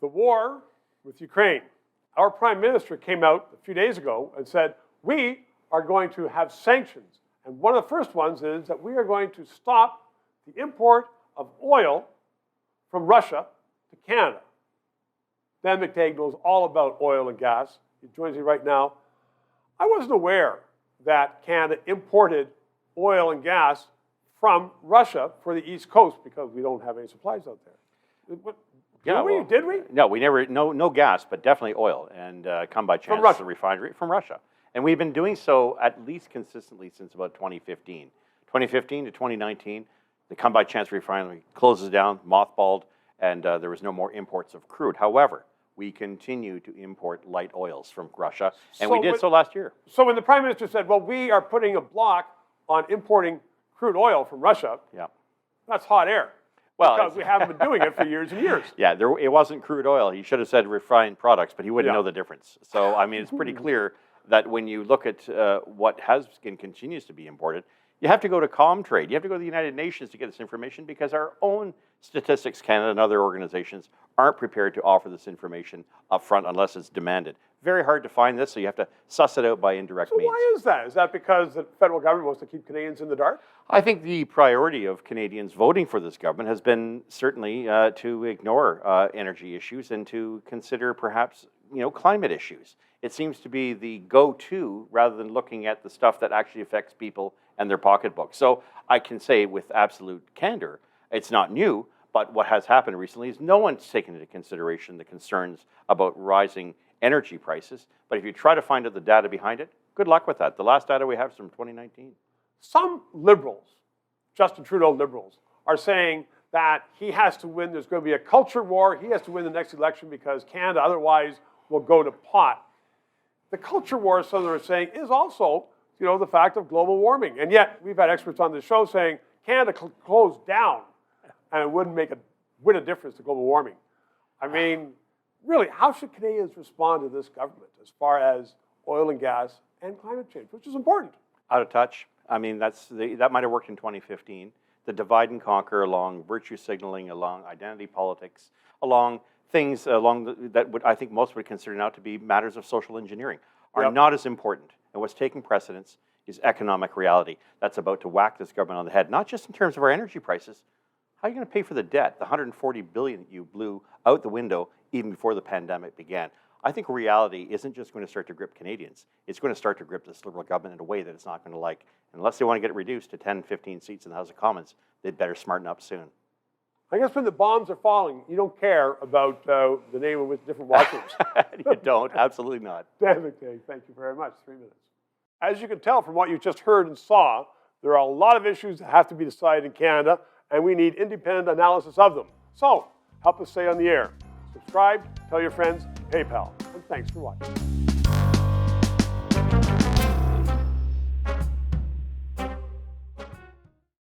The war with Ukraine. Our Prime Minister came out a few days ago and said, we are going to have sanctions. And one of the first ones is that we are going to stop the import of oil from Russia to Canada. Dan McTeague knows all about oil and gas. He joins me right now. I wasn't aware that Canada imported oil and gas from Russia for the East Coast because we don't have any supplies out there. Did we? No, we never, no gas, but definitely oil, and come by chance, the refinery from Russia. And we've been doing so at least consistently since about 2015. 2015 to 2019, the come by chance refinery closes down, mothballed, and there was no more imports of crude. However, we continue to import light oils from Russia, and we did so last year. So when the Prime Minister said, well, we are putting a block on importing crude oil from Russia, that's hot air. Well, because we haven't been doing it for years and years. Yeah, it wasn't crude oil. He should have said refined products, but he wouldn't know the difference. So, I mean, it's pretty clear that when you look at what has and continues to be imported, you have to go to Comtrade. You have to go to the United Nations to get this information because our own Statistics Canada and other organizations aren't prepared to offer this information up front unless it's demanded. Very hard to find this, so you have to suss it out by indirect means. Why is that? Is that because the federal government wants to keep Canadians in the dark? I think the priority of Canadians voting for this government has been certainly to ignore energy issues and to consider perhaps climate issues. It seems to be the go-to rather than looking at the stuff that actually affects people and their pocketbooks. So I can say with absolute candor, it's not new, but what has happened recently is no one's taken into consideration the concerns about rising energy prices. But if you try to find out the data behind it, good luck with that. The last data we have is from 2019. Some liberals, Justin Trudeau liberals, are saying that he has to win. There's going to be a culture war. He has to win the next election because Canada otherwise will go to pot. The culture war, some of them are saying, is also, the fact of global warming. And yet, we've had experts on this show saying Canada closed down and it wouldn't make a difference to global warming. I mean, really, how should Canadians respond to this government as far as oil and gas and climate change, which is important? Out of touch. I mean, that might have worked in 2015. The divide and conquer along virtue signaling, along identity politics, along things that I think most would consider now to be matters of social engineering are not as important. And what's taking precedence is economic reality. That's about to whack this government on the head, not just in terms of our energy prices. How are you going to pay for the debt, the $140 billion that you blew out the window even before the pandemic began? I think reality isn't just going to start to grip Canadians. It's going to start to grip this Liberal government in a way that it's not going to like. Unless they want to get it reduced to 10, 15 seats in the House of Commons, they'd better smarten up soon. I guess when the bombs are falling, you don't care about the name of different watchers. You don't, absolutely not. Dan McTeague, thank you very much. 3 minutes. As you can tell from what you just heard and saw, there are a lot of issues that have to be decided in Canada, and we need independent analysis of them. So, help us stay on the air. Subscribe, tell your friends, PayPal, and thanks for watching.